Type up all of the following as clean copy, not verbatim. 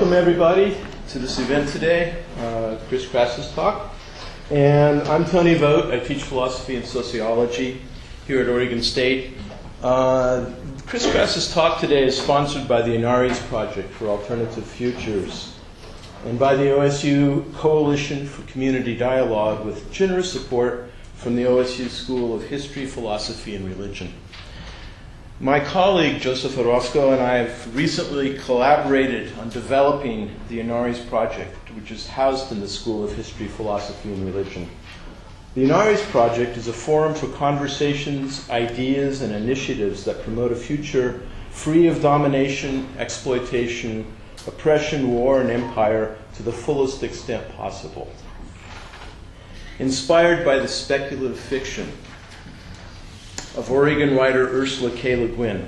Welcome everybody to this event today, Chris Crass's talk. And I'm Tony Vogt. I teach philosophy and sociology here at Oregon State. Chris Crass's talk today is sponsored by the Inaris Project for Alternative Futures and by the OSU Coalition for Community Dialogue with generous support from the OSU School of History, Philosophy, and Religion. My colleague, Joseph Orozco, and I have recently collaborated on developing the Inaris Project, which is housed in the School of History, Philosophy, and Religion. The Inaris Project is a forum for conversations, ideas, and initiatives that promote a future free of domination, exploitation, oppression, war, and empire to the fullest extent possible. Inspired by the speculative fiction of Oregon writer Ursula K. Le Guin,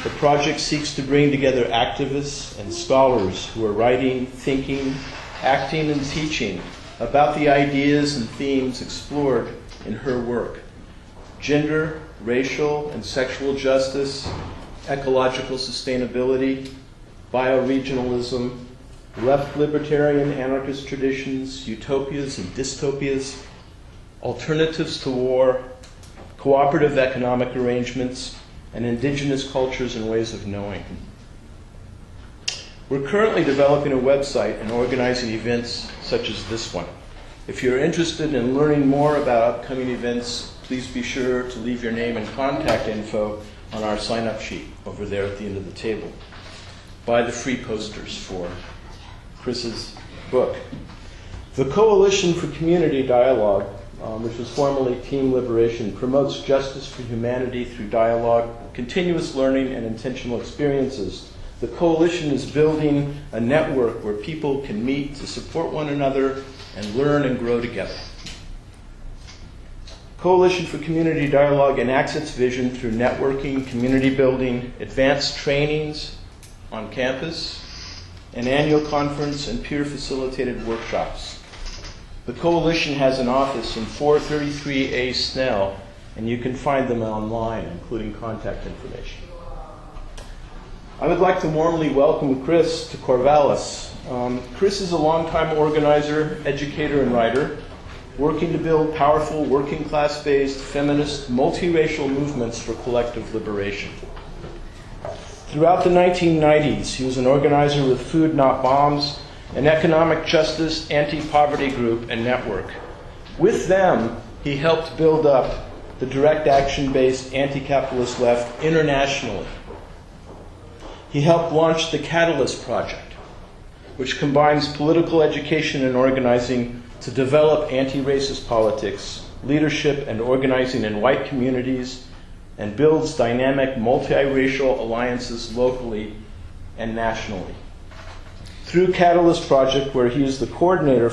the project seeks to bring together activists and scholars who are writing, thinking, acting, and teaching about the ideas and themes explored in her work: gender, racial and sexual justice, ecological sustainability, bioregionalism, left libertarian anarchist traditions, utopias and dystopias, alternatives to war, cooperative economic arrangements, and indigenous cultures and ways of knowing. We're currently developing a website and organizing events such as this one. If you're interested in learning more about upcoming events, please be sure to leave your name and contact info on our sign-up sheet over there at the end of the table. Buy the free posters for Chris's book. The Coalition for Community Dialogue, which was formerly Team Liberation, promotes justice for humanity through dialogue, continuous learning, and intentional experiences. The coalition is building a network where people can meet to support one another and learn and grow together. Coalition for Community Dialogue enacts its vision through networking, community building, advanced trainings on campus, an annual conference, and peer-facilitated workshops. The coalition has an office in 433A Snell, and you can find them online, including contact information. I would like to warmly welcome Chris to Corvallis. Chris is a longtime organizer, educator, and writer, working to build powerful, working class-based, feminist, multiracial movements for collective liberation. Throughout the 1990s, he was an organizer with Food Not Bombs, an economic justice anti-poverty group and network. With them, he helped build up the direct action-based anti-capitalist left internationally. He helped launch the Catalyst Project, which combines political education and organizing to develop anti-racist politics, leadership, and organizing in white communities, and builds dynamic multiracial alliances locally and nationally. Through Catalyst Project, where he was the coordinator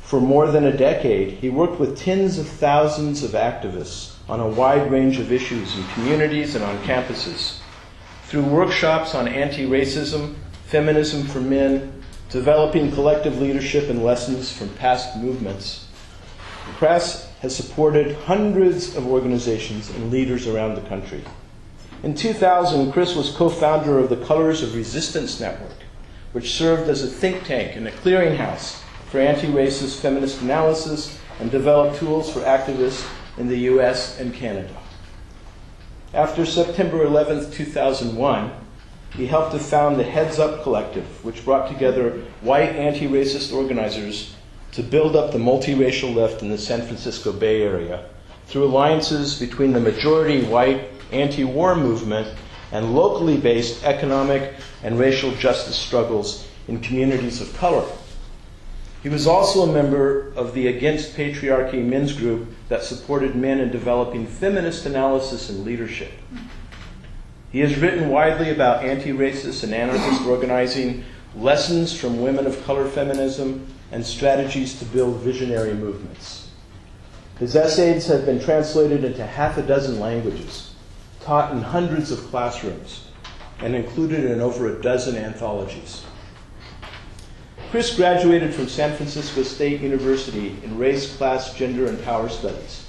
for more than a decade, he worked with tens of thousands of activists on a wide range of issues in communities and on campuses. Through workshops on anti-racism, feminism for men, developing collective leadership and lessons from past movements, Crass has supported hundreds of organizations and leaders around the country. In 2000, Chris was co-founder of the Colors of Resistance Network, which served as a think tank and a clearinghouse for anti-racist feminist analysis and developed tools for activists in the US and Canada. After September 11, 2001, he helped to found the Heads Up Collective, which brought together white anti-racist organizers to build up the multiracial left in the San Francisco Bay Area through alliances between the majority white anti-war movement and locally based economic and racial justice struggles in communities of color. He was also a member of the Against Patriarchy men's group that supported men in developing feminist analysis and leadership. He has written widely about anti-racist and anarchist organizing, lessons from women of color feminism, and strategies to build visionary movements. His essays have been translated into half a dozen languages, taught in hundreds of classrooms, and included in over a dozen anthologies. Chris graduated from San Francisco State University in race, class, gender, and power studies.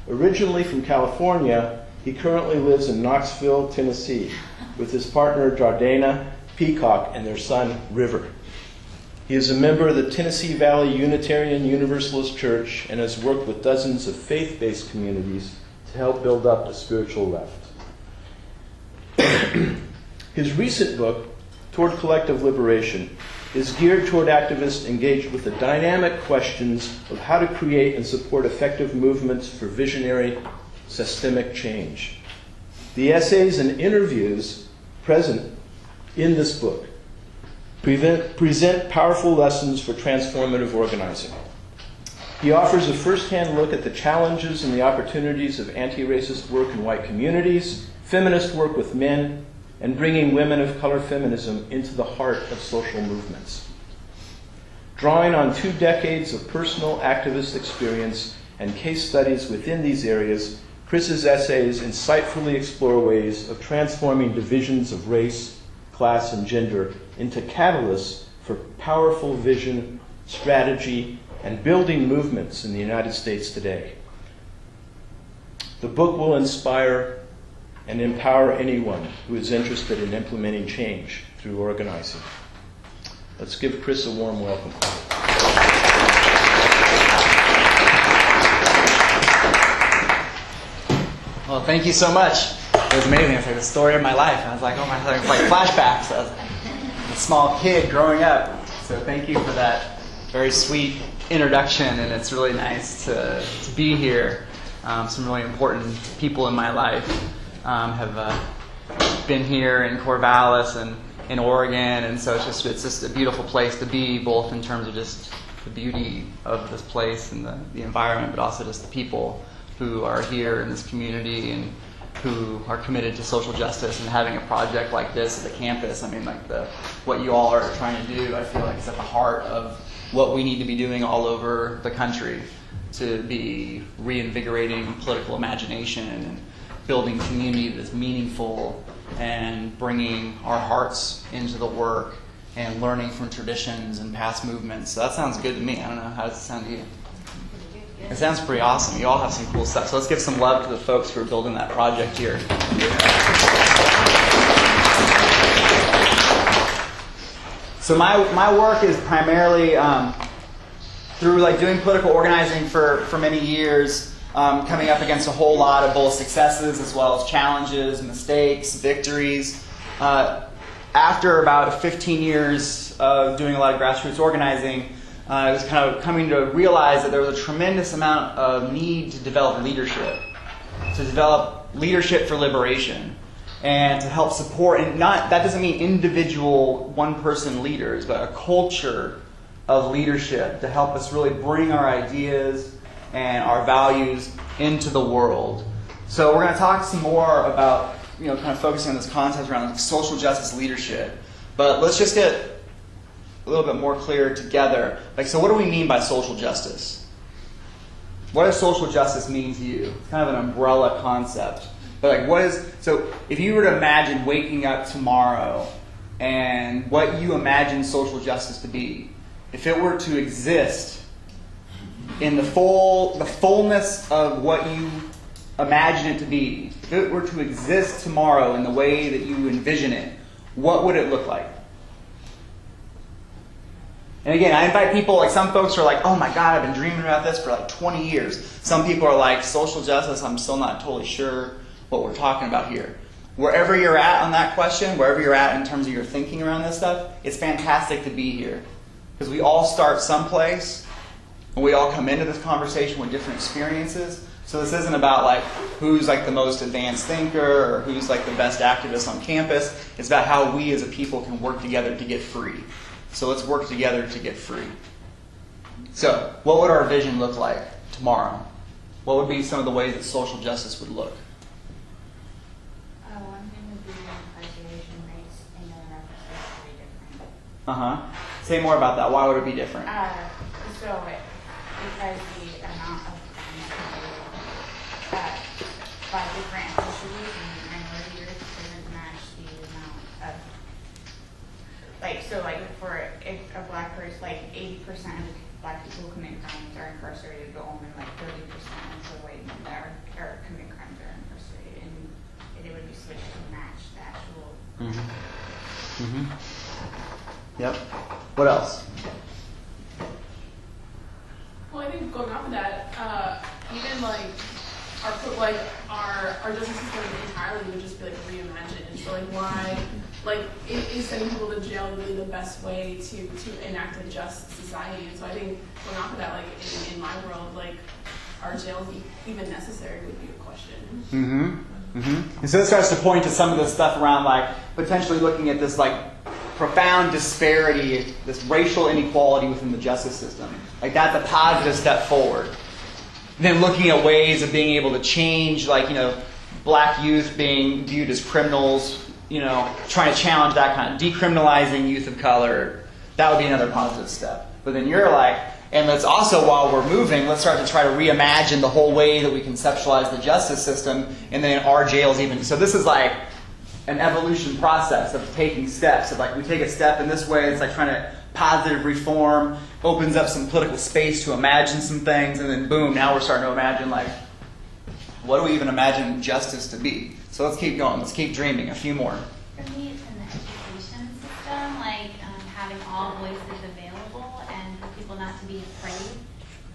Originally from California, he currently lives in Knoxville, Tennessee, with his partner Jardana Peacock and their son, River. He is a member of the Tennessee Valley Unitarian Universalist Church and has worked with dozens of faith-based communities to help build up a spiritual left. His recent book, Toward Collective Liberation, is geared toward activists engaged with the dynamic questions of how to create and support effective movements for visionary systemic change. The essays and interviews present in this book present powerful lessons for transformative organizing. He offers a first-hand look at the challenges and the opportunities of anti-racist work in white communities, feminist work with men, and bringing women of color feminism into the heart of social movements. Drawing on 2 decades of personal activist experience and case studies within these areas, Chris's essays insightfully explore ways of transforming divisions of race, class, and gender into catalysts for powerful vision, strategy, and building movements in the United States today. The book will inspire and empower anyone who is interested in implementing change through organizing. Let's give Chris a warm welcome. Well, thank you so much. It was amazing. It's like the story of my life. I was like, oh my God, it's like flashbacks. I was a small kid growing up. So thank you for that very sweet introduction, and it's really nice to be here. Some really important people in my life have been here in Corvallis and in Oregon, and so it's just a beautiful place to be, both in terms of just the beauty of this place and the environment, but also just the people who are here in this community and who are committed to social justice, and having a project like this at the campus. I mean, like what you all are trying to do, I feel like it's at the heart of what we need to be doing all over the country to be reinvigorating political imagination and building community that's meaningful and bringing our hearts into the work and learning from traditions and past movements. So that sounds good to me. I don't know, how does it sound to you? It sounds pretty awesome. You all have some cool stuff. So let's give some love to the folks who are building that project here. So my work is primarily through like doing political organizing for many years, coming up against a whole lot of both successes as well as challenges, mistakes, victories. After about 15 years of doing a lot of grassroots organizing, I was kind of coming to realize that there was a tremendous amount of need to develop leadership for liberation, and to help support, and that doesn't mean individual one-person leaders, but a culture of leadership to help us really bring our ideas and our values into the world. So we're going to talk some more about, kind of focusing on this concept around social justice leadership. But let's just get a little bit more clear together. So what do we mean by social justice? What does social justice mean to you? It's kind of an umbrella concept. But so if you were to imagine waking up tomorrow and what you imagine social justice to be, if it were to exist in the fullness of what you imagine it to be, if it were to exist tomorrow in the way that you envision it, what would it look like? And again, I invite people, some folks are like, oh my God, I've been dreaming about this for 20 years. Some people are like, social justice, I'm still not totally sure what we're talking about here. Wherever you're at on that question, wherever you're at in terms of your thinking around this stuff, it's fantastic to be here. Because we all start someplace, and we all come into this conversation with different experiences. So this isn't about who's the most advanced thinker or who's the best activist on campus. It's about how we as a people can work together to get free. So let's work together to get free. So what would our vision look like tomorrow? What would be some of the ways that social justice would look? One thing would be incarceration rates in the reference is pretty different. Say more about that. Why would it be different? Because the amount of crime by different ethnicities and minority groups doesn't match the amount of for a black person, 80% of black people who commit crimes are incarcerated, but only 30% of the white men that are commit crimes are incarcerated, and it would be switched to match the actual. Yep. What else? Well, I think going off of that, even like our justice system entirely would just be like reimagined. So like why, like is sending people to jail really the best way to enact a just society? And so I think going off of that, like in my world, like are jails even necessary would be a question. And so it starts to point to some of the stuff around like potentially looking at this like profound disparity, this racial inequality within the justice system. Like that's a positive step forward. Then looking at ways of being able to change, like, you know, black youth being viewed as criminals, you know, trying to challenge that kind of decriminalizing youth of color, that would be another positive step. But then you're like, and let's also, while we're moving, let's start to try to reimagine the whole way that we conceptualize the justice system, and then our jails even. So this is like an evolution process of taking steps. Of like, we take a step in this way, it's like trying to positive reform, opens up some political space to imagine some things, and then boom, now we're starting to imagine like, what do we even imagine justice to be? So let's keep going, let's keep dreaming, a few more. For me, it's in the education system, like having all voices available and for people not to be afraid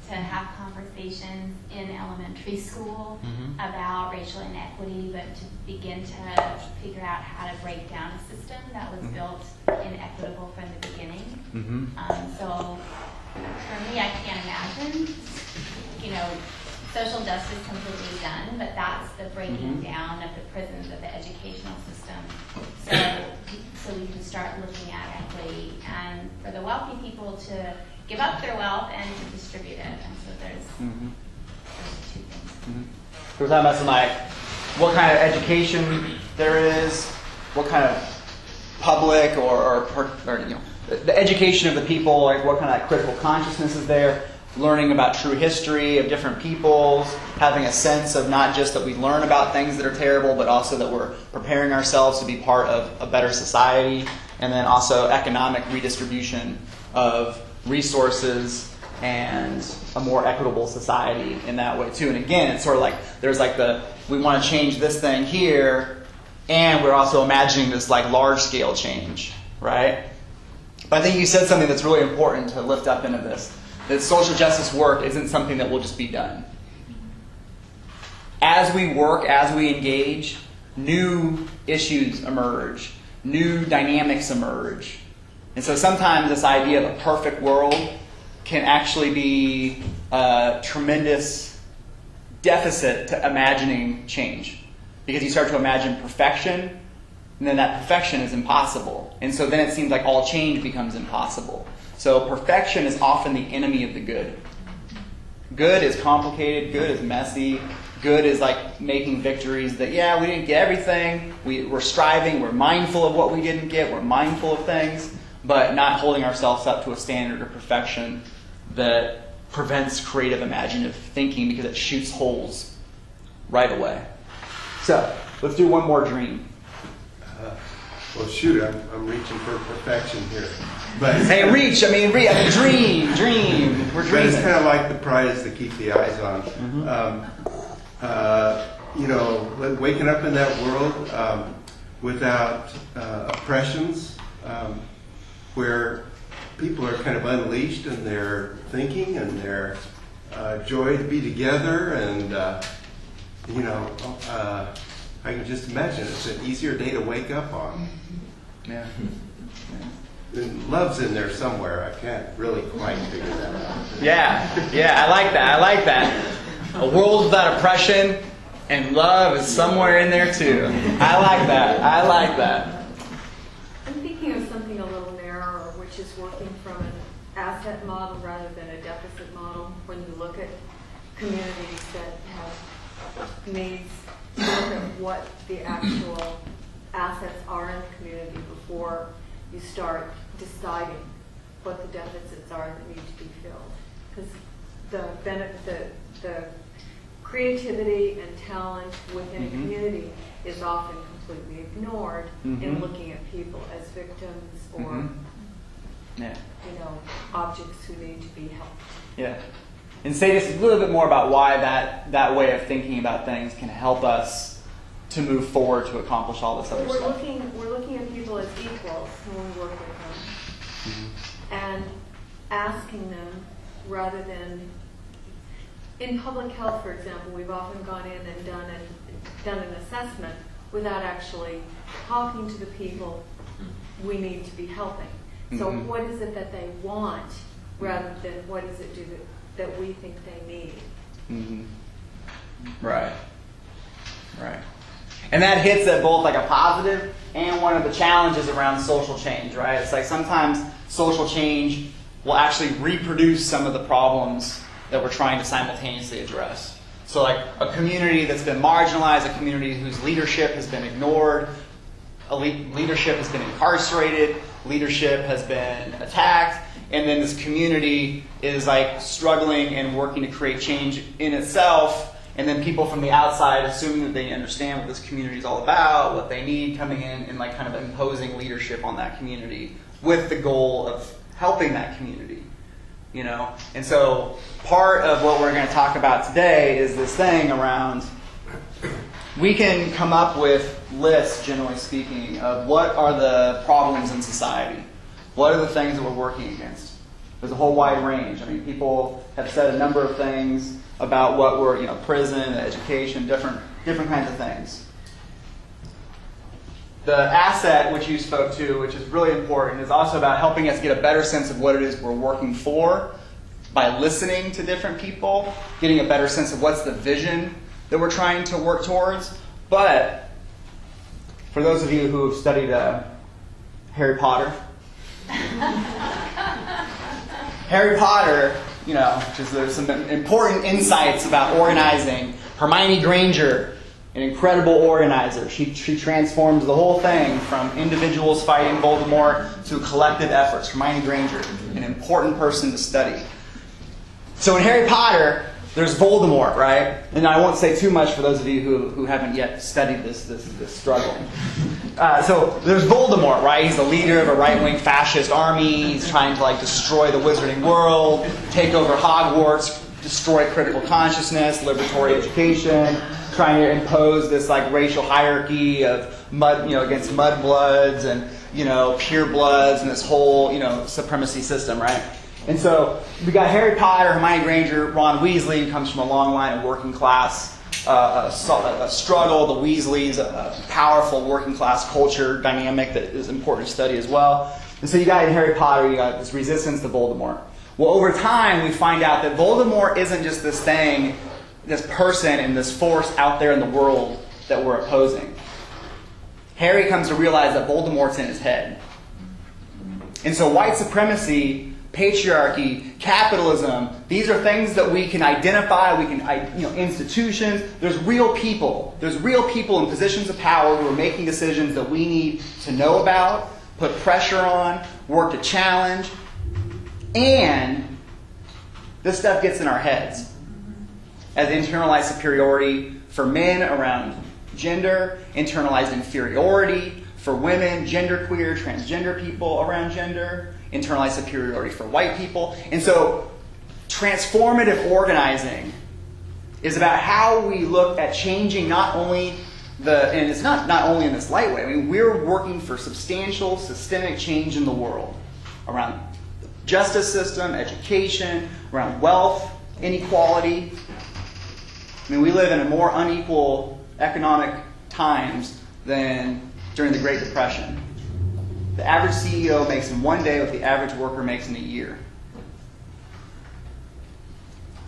to have conversations in elementary school about racial inequity, but to begin to figure out how to break down a system that was built inequitable from the beginning. So for me, I can't imagine, you know, social justice completely done, but that's the breaking down of the prisons of the educational system. So we can start looking at equity and for the wealthy people to give up their wealth and to distribute it. And so there's two things. We're talking about some like what kind of education there is, what kind of public or you know, the education of the people, like what kind of critical consciousness is there, learning about true history of different peoples, having a sense of not just that we learn about things that are terrible, but also that we're preparing ourselves to be part of a better society, and then also economic redistribution of resources and a more equitable society in that way too. And again, it's sort of like there's like we want to change this thing here, and we're also imagining this like large scale change, right? But I think you said something that's really important to lift up into this, that social justice work isn't something that will just be done. As we work, as we engage, new issues emerge, new dynamics emerge. And so sometimes this idea of a perfect world can actually be a tremendous deficit to imagining change. Because you start to imagine perfection, and then that perfection is impossible. And so then it seems like all change becomes impossible. So perfection is often the enemy of the good. Good is complicated, good is messy, good is like making victories that, yeah, we didn't get everything, we're striving, we're mindful of what we didn't get, we're mindful of things, but not holding ourselves up to a standard of perfection that prevents creative, imaginative thinking because it shoots holes right away. So, let's do one more dream. Well, shoot, I'm reaching for perfection here. But hey, dream. We're dreaming. But it's kind of like the prize to keep the eyes on. You know, waking up in that world without oppressions, where people are kind of unleashed in their thinking and their joy to be together, and you know, I can just imagine it's an easier day to wake up on. Yeah. And love's in there somewhere. I can't really quite figure that out. Yeah, I like that. A world without oppression and love is somewhere in there too. I like that. I'm thinking of something a little narrower, which is working from an asset model rather than a deficit model. When you look at communities that have needs, look at what the actual assets are in the community before you start deciding what the deficits are that need to be filled. Because the creativity and talent within a community is often completely ignored in looking at people as victims or you know, objects who need to be helped. Yeah. And say just a little bit more about why that way of thinking about things can help us to move forward to accomplish all this other stuff. We're looking at people people as equals when we work with them, and asking them rather than, in public health, for example, we've often gone in and done an assessment without actually talking to the people we need to be helping. So what is it that they want rather than what does it do that we think they need? Right. Right. And that hits at both like a positive and one of the challenges around social change, right? It's like sometimes social change will actually reproduce some of the problems that we're trying to simultaneously address. So like a community that's been marginalized, a community whose leadership has been ignored, leadership has been incarcerated, leadership has been attacked, and then this community is like struggling and working to create change in itself, and then people from the outside assuming that they understand what this community is all about, what they need, coming in and like kind of imposing leadership on that community with the goal of helping that community, you know? And so part of what we're going to talk about today is this thing around, we can come up with lists, generally speaking, of what are the problems in society. What are the things that we're working against? There's a whole wide range. I mean, people have said a number of things about what we're, prison, education, different kinds of things. The asset which you spoke to, which is really important, is also about helping us get a better sense of what it is we're working for by listening to different people, getting a better sense of what's the vision that we're trying to work towards. But for those of you who have studied Harry Potter, Harry Potter, there's some important insights about organizing. Hermione Granger, an incredible organizer. She transforms the whole thing from individuals fighting Voldemort to collective efforts. Hermione Granger, an important person to study. So in Harry Potter, there's Voldemort, right? And I won't say too much for those of you who haven't yet studied this struggle. So there's Voldemort, right? He's the leader of a right-wing fascist army. He's trying to destroy the wizarding world, take over Hogwarts, destroy critical consciousness, liberatory education, trying to impose this racial hierarchy of against mudbloods and purebloods and this whole supremacy system, right? And so we got Harry Potter, Hermione Granger, Ron Weasley, who comes from a long line of working class struggle. The Weasleys, a powerful working class culture dynamic that is important to study as well. And so you got in Harry Potter, you got this resistance to Voldemort. Well, over time, we find out that Voldemort isn't just this thing, this person and this force out there in the world that we're opposing. Harry comes to realize that Voldemort's in his head. And so white supremacy, patriarchy, capitalism, these are things that we can identify, institutions. There's real people. There's real people in positions of power who are making decisions that we need to know about, put pressure on, work to challenge. And this stuff gets in our heads as internalized superiority for men around gender, internalized inferiority for women, genderqueer, transgender people around gender, internalized superiority for white people. And so transformative organizing is about how we look at changing not only and it's not only in this light way. I mean, we're working for substantial systemic change in the world around the justice system, education, around wealth, inequality. I mean, we live in a more unequal economic times than during the Great Depression. The average CEO makes in one day what the average worker makes in a year.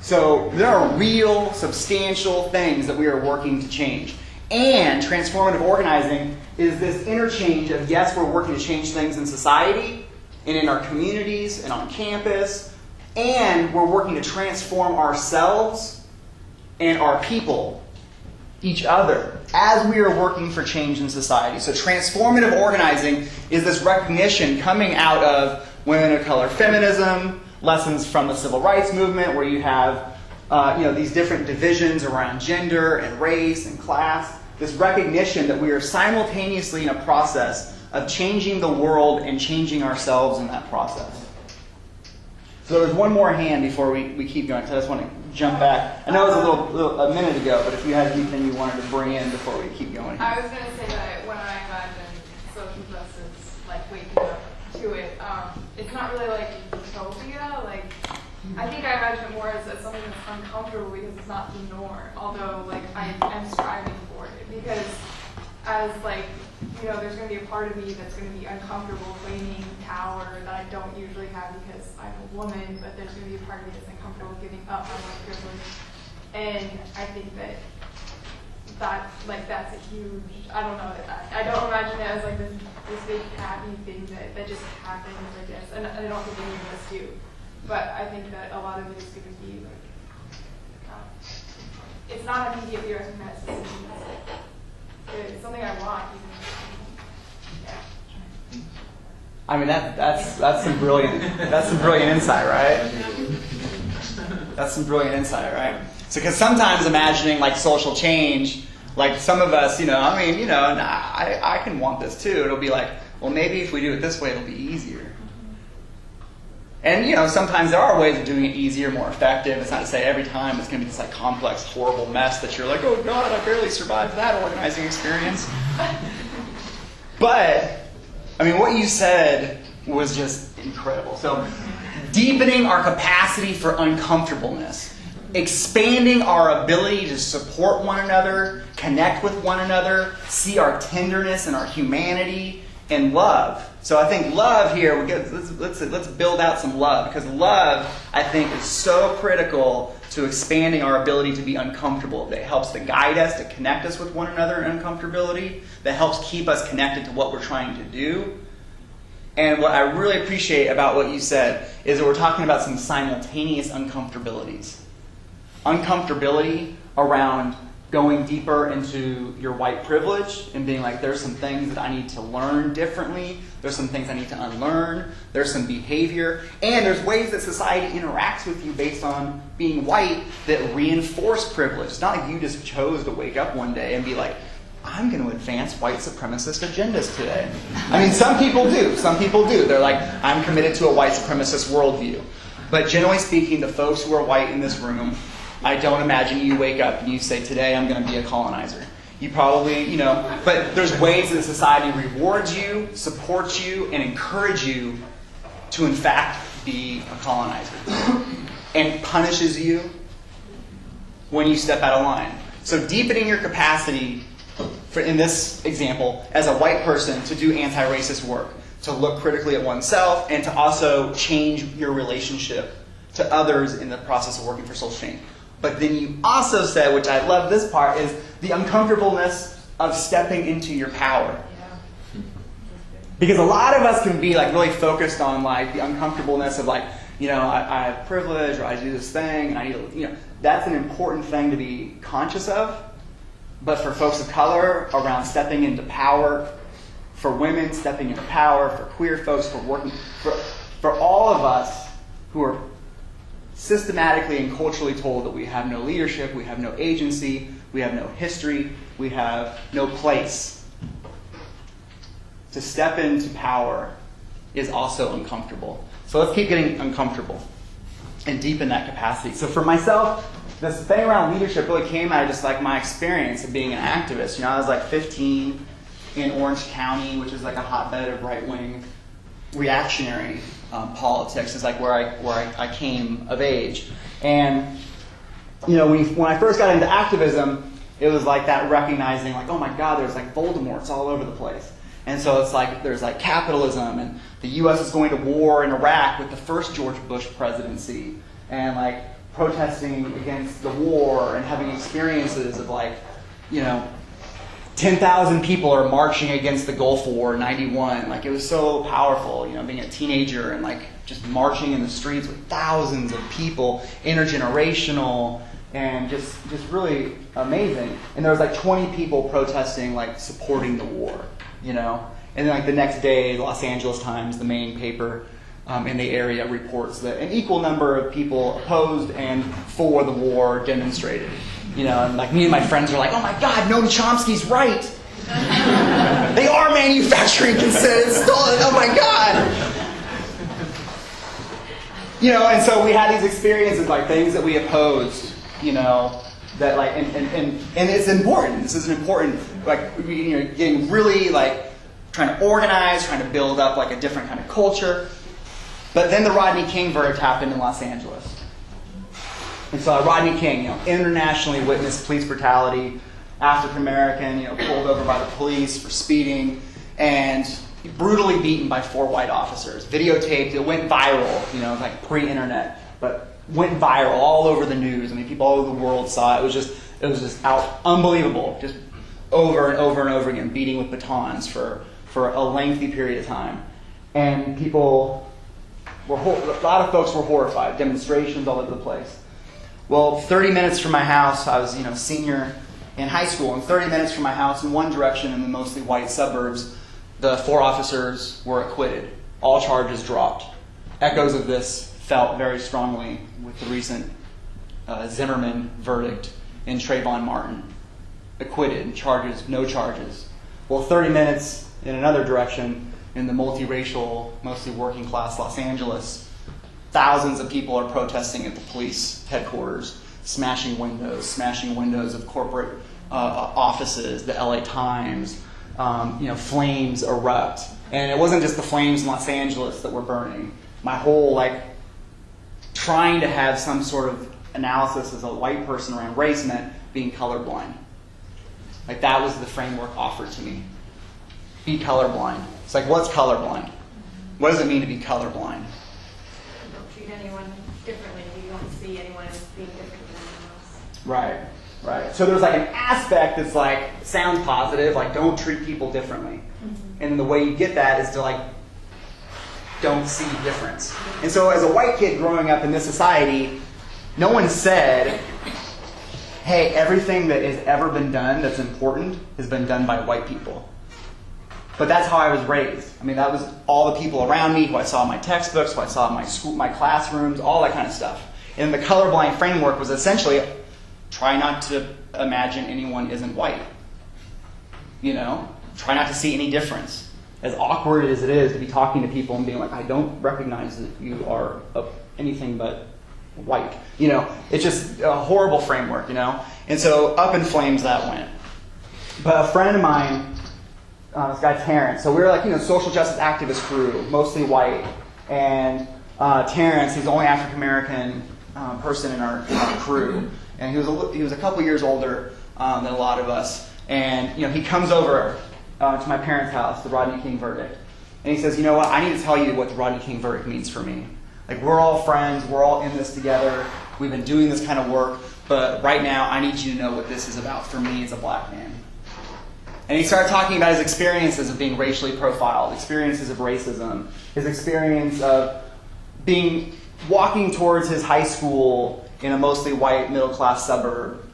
So there are real, substantial things that we are working to change. And transformative organizing is this interchange of, yes, we're working to change things in society and in our communities and on campus, and we're working to transform ourselves and our people, each other, as we are working for change in society. So transformative organizing is this recognition coming out of women of color feminism, lessons from the civil rights movement, where you have these different divisions around gender and race and class. This recognition that we are simultaneously in a process of changing the world and changing ourselves in that process. So there's one more hand before we keep going, because I just want to jump back. I know it was a minute ago, but if you had anything you wanted to bring in before we keep going here. I was going to say that when I imagine social justice to it, it's not really like utopia. Like, I think I imagine it more as something that's uncomfortable because it's not the norm. Although, like, I am striving for it because, as like, you know, there's going to be a part of me that's going to be uncomfortable claiming power that I don't usually have because I'm a woman. But there's going to be a part of me that's uncomfortable giving up my white privilege, and I think that's a huge, I don't know, I don't imagine it as like this big happy thing that just happens, I guess, and I don't think any of us do, but I think that a lot of it is going to be like, it's not immediately recognized as something that's it's something I want, even, yeah. I mean, that's some brilliant insight, right? That's some brilliant insight, right? So, because sometimes imagining like social change, like some of us, you know, I mean, you know, and I can want this too. It'll be like, well, maybe if we do it this way, it'll be easier. And, you know, sometimes there are ways of doing it easier, more effective. It's not to say every time it's going to be this like complex, horrible mess that you're like, oh God, I barely survived that organizing experience. But, I mean, what you said was just incredible. So, deepening our capacity for uncomfortableness. Expanding our ability to support one another, connect with one another, see our tenderness and our humanity, and love. So I think love here, let's build out some love, because love, I think, is so critical to expanding our ability to be uncomfortable. That helps to guide us, to connect us with one another in uncomfortability, that helps keep us connected to what we're trying to do. And what I really appreciate about what you said is that we're talking about some simultaneous uncomfortabilities. Uncomfortability around going deeper into your white privilege and being like, there's some things that I need to learn differently. There's some things I need to unlearn. There's some behavior. And there's ways that society interacts with you based on being white that reinforce privilege. It's not like you just chose to wake up one day and be like, I'm going to advance white supremacist agendas today. I mean, some people do. Some people do. They're like, I'm committed to a white supremacist worldview. But generally speaking, the folks who are white in this room, I don't imagine you wake up and you say, today I'm going to be a colonizer. You probably, you know, but there's ways that society rewards you, supports you, and encourages you to in fact be a colonizer. And punishes you when you step out of line. So deepening your capacity, for, in this example, as a white person to do anti-racist work, to look critically at oneself, and to also change your relationship to others in the process of working for social change. But then you also said, which I love this part, is the uncomfortableness of stepping into your power. Yeah. Because a lot of us can be like really focused on like the uncomfortableness of like, you know, I have privilege, or I do this thing, and I need to, you know, that's an important thing to be conscious of. But for folks of color, around stepping into power, for women stepping into power, for queer folks, for working, for all of us who are systematically and culturally told that we have no leadership, we have no agency, we have no history, we have no place. To step into power is also uncomfortable. So let's keep getting uncomfortable and deepen that capacity. So for myself, this thing around leadership really came out of just like my experience of being an activist. You know, I was like 15 in Orange County, which is like a hotbed of right-wing reactionary politics, is like where I came of age. And you know, when I first got into activism, it was like that recognizing like, oh my God, there's like Voldemorts all over the place. And so it's like there's like capitalism, and the U.S. is going to war in Iraq with the first George Bush presidency, and like protesting against the war and having experiences of like, you know, 10,000 people are marching against the Gulf War in '91. Like, it was so powerful, you know, being a teenager and like just marching in the streets with thousands of people, intergenerational, and just really amazing. And there was like 20 people protesting, like supporting the war, you know. And then like the next day, the Los Angeles Times, the main paper in the area, reports that an equal number of people opposed and for the war demonstrated. You know, and like me and my friends are like, oh my God, Noam Chomsky's right. They are manufacturing consent stolen. Oh my God. You know, and so we had these experiences, like things that we opposed, you know, that like, and it's important. This is an important, like, you know, getting really like trying to organize, trying to build up like a different kind of culture. But then the Rodney King verdict happened in Los Angeles. And so Rodney King, internationally witnessed police brutality, African American, pulled over by the police for speeding, and brutally beaten by 4 white officers. Videotaped, it went viral, like pre-internet, but went viral all over the news. I mean, people all over the world saw it. It was just unbelievable, just over and over and over again, beating with batons for a lengthy period of time. And people a lot of folks were horrified, demonstrations all over the place. Well, 30 minutes from my house, I was, senior in high school, and 30 minutes from my house in one direction in the mostly white suburbs, the 4 officers were acquitted. All charges dropped. Echoes of this felt very strongly with the recent Zimmerman verdict in Trayvon Martin. Acquitted, charges, no charges. Well, 30 minutes in another direction, in the multiracial, mostly working class Los Angeles, thousands of people are protesting at the police headquarters, smashing windows of corporate offices, the LA Times, flames erupt. And it wasn't just the flames in Los Angeles that were burning. My whole, trying to have some sort of analysis as a white person around race meant being colorblind. That was the framework offered to me. Be colorblind. It's what's colorblind? What does it mean to be colorblind? You don't treat anyone differently. You don't see anyone as being different than anyone else. Right. So there's an aspect that's sounds positive, don't treat people differently. Mm-hmm. And the way you get that is to don't see difference. And so as a white kid growing up in this society, no one said, hey, everything that has ever been done that's important has been done by white people. But that's how I was raised. I mean, that was all the people around me, who I saw in my textbooks, who I saw in my school, my classrooms, all that kind of stuff. And the colorblind framework was essentially try not to imagine anyone isn't white. Try not to see any difference. As awkward as it is to be talking to people and being I don't recognize that you are anything but white. It's just a horrible framework, And so up in flames that went. But a friend of mine, this guy Terrence, so we were social justice activist crew, mostly white. And Terrence, he's the only African American person in our crew. And he was a couple years older than a lot of us. And he comes over to my parents' house, the Rodney King verdict. And he says, you know what, I need to tell you what the Rodney King verdict means for me. We're all friends, we're all in this together, we've been doing this kind of work, but right now I need you to know what this is about for me as a black man. And he started talking about his experiences of being racially profiled, experiences of racism, his experience of walking towards his high school in a mostly white middle-class suburb,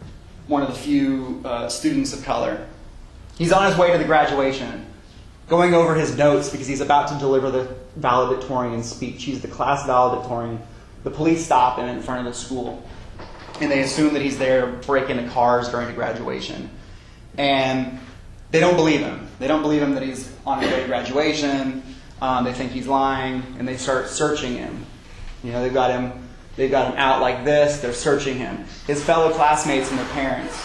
one of the few students of color. He's on his way to the graduation, going over his notes because he's about to deliver the valedictorian speech. He's the class valedictorian. The police stop him in front of the school, and they assume that he's there breaking into cars during the graduation. And they don't believe him. They don't believe him that he's on his way to graduation. They think he's lying, and they start searching him. They've got him out like this. They're searching him. His fellow classmates and their parents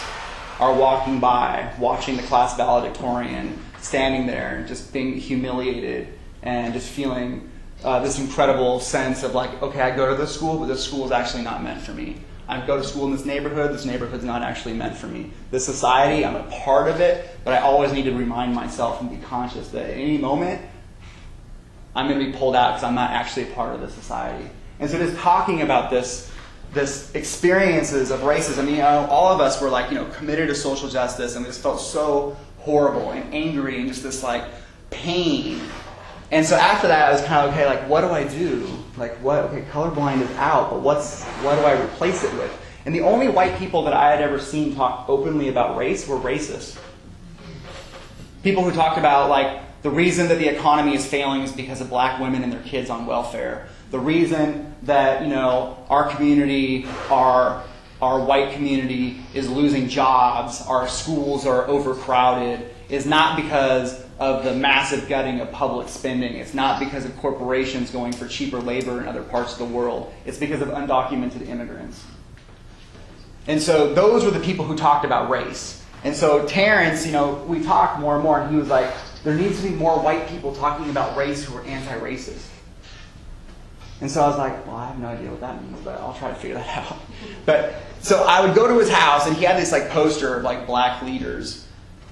are walking by, watching the class valedictorian, standing there, just being humiliated and just feeling this incredible sense of okay, I go to this school, but this school is actually not meant for me. I go to school in this neighborhood's not actually meant for me. This society, I'm a part of it, but I always need to remind myself and be conscious that at any moment, I'm going to be pulled out because I'm not actually a part of this society. And so just talking about this experiences of racism, all of us were committed to social justice, and we just felt so horrible and angry and just this pain. And so after that, I was kind of, okay, what do I do? Okay, colorblind is out, but what do I replace it with? And the only white people that I had ever seen talk openly about race were racists. People who talked about, the reason that the economy is failing is because of black women and their kids on welfare. The reason that, our community, our white community is losing jobs, our schools are overcrowded, is not because of the massive gutting of public spending. It's not because of corporations going for cheaper labor in other parts of the world. It's because of undocumented immigrants. And so those were the people who talked about race. And so Terrence, we talked more and more, and he was like, there needs to be more white people talking about race who are anti-racist. And so I was like, well, I have no idea what that means, but I'll try to figure that out. But so I would go to his house, and he had this like poster of like black leaders.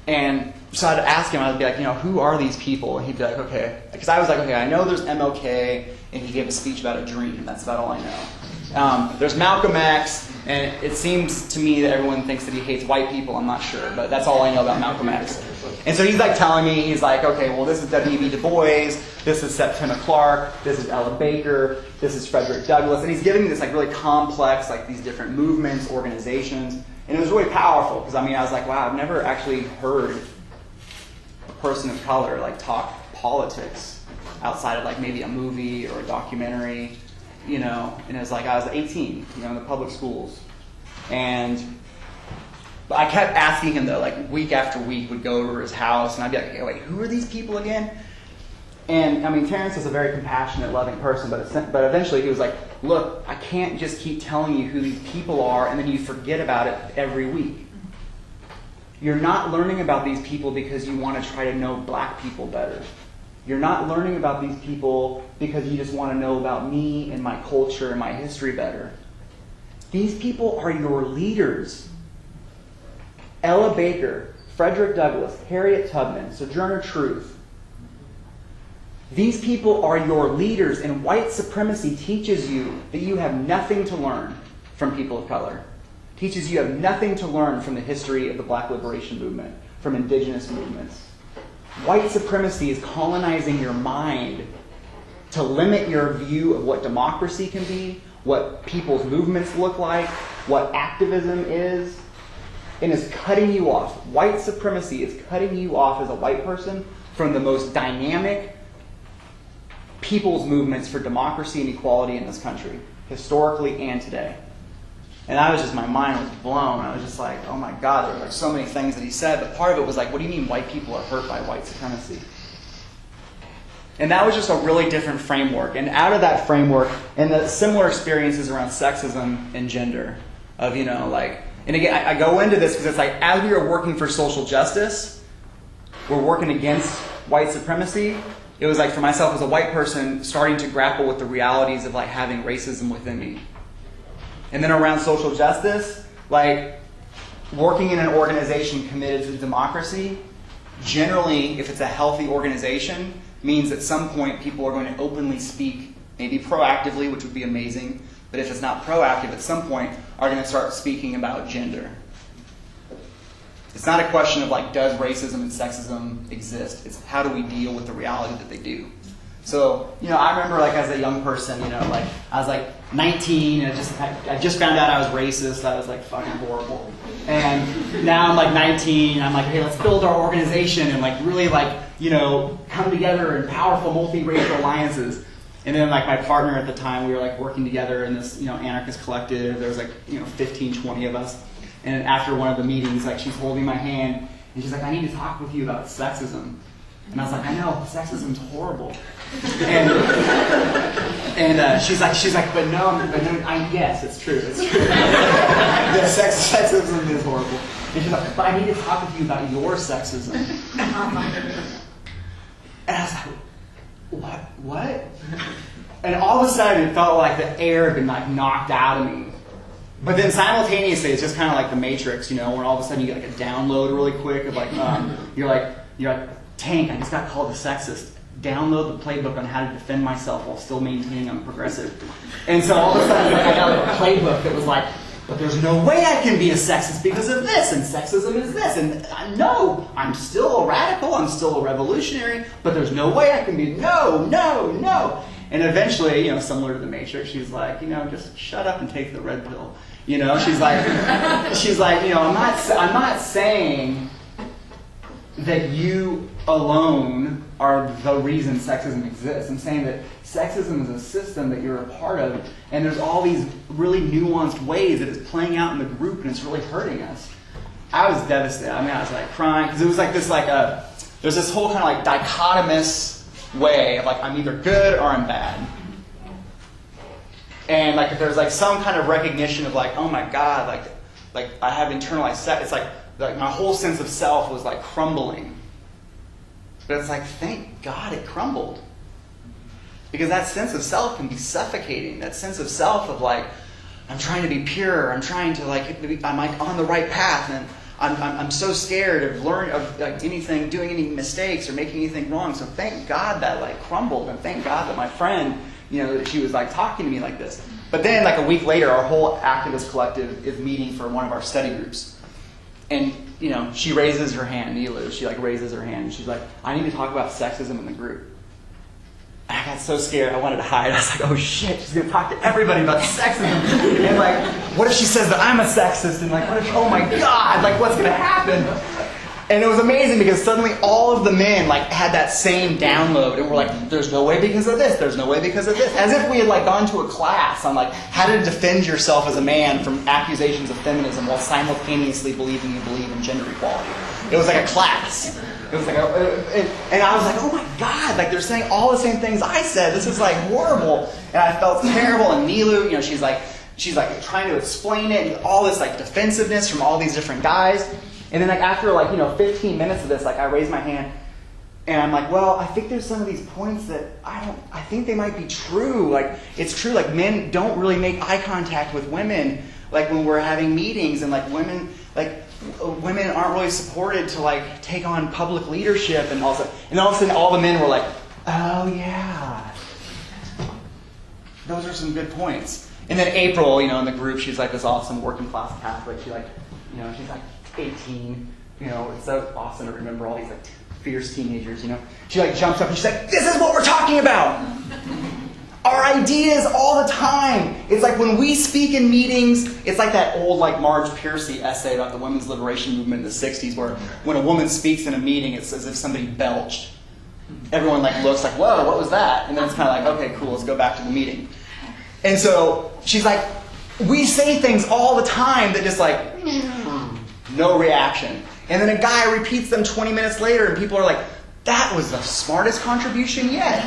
And so I'd ask him, I'd be like, who are these people? And he'd be like, okay. Because I was like, okay, I know there's MLK, and he gave a speech about a dream. That's about all I know. There's Malcolm X, and it seems to me that everyone thinks that he hates white people. I'm not sure, but that's all I know about Malcolm X. And so he's like telling me, he's like, okay, well, this is W.E.B. Du Bois, this is Septima Clark, this is Ella Baker, this is Frederick Douglass. And he's giving me this like really complex, like these different movements, organizations. And it was really powerful because, I was like, wow, I've never actually heard a person of color like talk politics outside of like maybe a movie or a documentary, and it was like I was 18, in the public schools. And I kept asking him though, like week after week would go over to his house and I'd be like, okay, wait, who are these people again? And Terrence is a very compassionate, loving person, but eventually he was like, look, I can't just keep telling you who these people are and then you forget about it every week. You're not learning about these people because you want to try to know black people better. You're not learning about these people because you just want to know about me and my culture and my history better. These people are your leaders. Ella Baker, Frederick Douglass, Harriet Tubman, Sojourner Truth. These people are your leaders, and white supremacy teaches you that you have nothing to learn from people of color. Teaches you have nothing to learn from the history of the Black Liberation Movement, from indigenous movements. White supremacy is colonizing your mind to limit your view of what democracy can be, what people's movements look like, what activism is, and is cutting you off. White supremacy is cutting you off as a white person from the most dynamic people's movements for democracy and equality in this country, historically and today. And my mind was blown. I was just like, oh my God, there were like so many things that he said, but part of it was like, what do you mean white people are hurt by white supremacy? And that was just a really different framework. And out of that framework, and the similar experiences around sexism and gender, of, and again, I go into this because it's like, as we are working for social justice, we're working against white supremacy. It was like, for myself as a white person, starting to grapple with the realities of like having racism within me. And then around social justice, like working in an organization committed to democracy, generally, if it's a healthy organization, means at some point people are going to openly speak, maybe proactively, which would be amazing, but if it's not proactive, at some point are going to start speaking about gender. It's not a question of like, does racism and sexism exist? It's how do we deal with the reality that they do. So, I remember like as a young person, like I was like 19 and I just found out I was racist. I was like fucking horrible. And now I'm like 19 and I'm like, hey, let's build our organization and like really like, come together in powerful multiracial alliances. And then like my partner at the time, we were like working together in this, anarchist collective. There was like, 15, 20 of us. And after one of the meetings, like she's holding my hand and she's like, I need to talk with you about sexism. And I was like, I know, sexism's horrible. And she's like, but no, yes, it's true, it's true. Sexism is horrible. And she's like, but I need to talk with you about your sexism. And I was like, what? And all of a sudden, it felt like the air had been like knocked out of me. But then simultaneously, it's just kind of like the Matrix, where all of a sudden you get like a download really quick of like, you're like, Tank, I just got called a sexist. Download the playbook on how to defend myself while still maintaining I'm progressive. And so all of a sudden, like, I got like a playbook that was like, but there's no way I can be a sexist because of this, and sexism is this, and no, I'm still a radical, I'm still a revolutionary, but there's no way I can be, no. And eventually, similar to the Matrix, she's like, just shut up and take the red pill. She's like, I'm not saying that you alone are the reason sexism exists. I'm saying that sexism is a system that you're a part of, and there's all these really nuanced ways that it's playing out in the group, and it's really hurting us. I was devastated. I was like crying, because it was like this, there's this whole kind of like dichotomous way of like, I'm either good or I'm bad. And like if there's like some kind of recognition of like, oh my God, like I have internalized sex, it's like my whole sense of self was like crumbling. But it's like, thank God it crumbled. Because that sense of self can be suffocating. That sense of self of like, I'm trying to be pure. I'm trying to I'm like on the right path, and I'm so scared of learning of like anything, doing any mistakes or making anything wrong. So thank God that like crumbled, and thank God that my friend, that she was like talking to me like this. But then like a week later, our whole activist collective is meeting for one of our study groups, and she raises her hand, Nilu. She like raises her hand, and she's like, I need to talk about sexism in the group. I got so scared, I wanted to hide. I was like, oh shit, she's going to talk to everybody about sexism. And like, what if she says that I'm a sexist? And like, what if, oh my God, like what's going to happen? And it was amazing because suddenly all of the men like had that same download. And we're like, there's no way because of this, there's no way because of this. As if we had like gone to a class on like how to defend yourself as a man from accusations of feminism while simultaneously believing you believe in gender equality. It was like a class. It was like, and I was like, oh my God, like they're saying all the same things I said. This is like horrible. And I felt terrible. And Nilu, she's like trying to explain it, and all this like defensiveness from all these different guys. And then like after like 15 minutes of this, like I raised my hand, and I'm like, well, I think there's some of these points that I think they might be true. Like it's true, like men don't really make eye contact with women, like when we're having meetings, and like women aren't really supported to like take on public leadership, and also, and all of a sudden all the men were like, oh yeah, those are some good points. And then April, in the group, she's like this awesome working class Catholic. She like, she's like 18. It's so awesome to remember all these like fierce teenagers. She like jumps up and she's like, this is what we're talking about. Our ideas all the time. It's like when we speak in meetings, it's like that old like Marge Piercy essay about the women's liberation movement in the 60s, where when a woman speaks in a meeting, it's as if somebody belched. Everyone like looks like, whoa, what was that? And then it's kind of like, okay, cool, let's go back to the meeting. And so she's like, we say things all the time that just like, no reaction. And then a guy repeats them 20 minutes later, and people are like, that was the smartest contribution yet.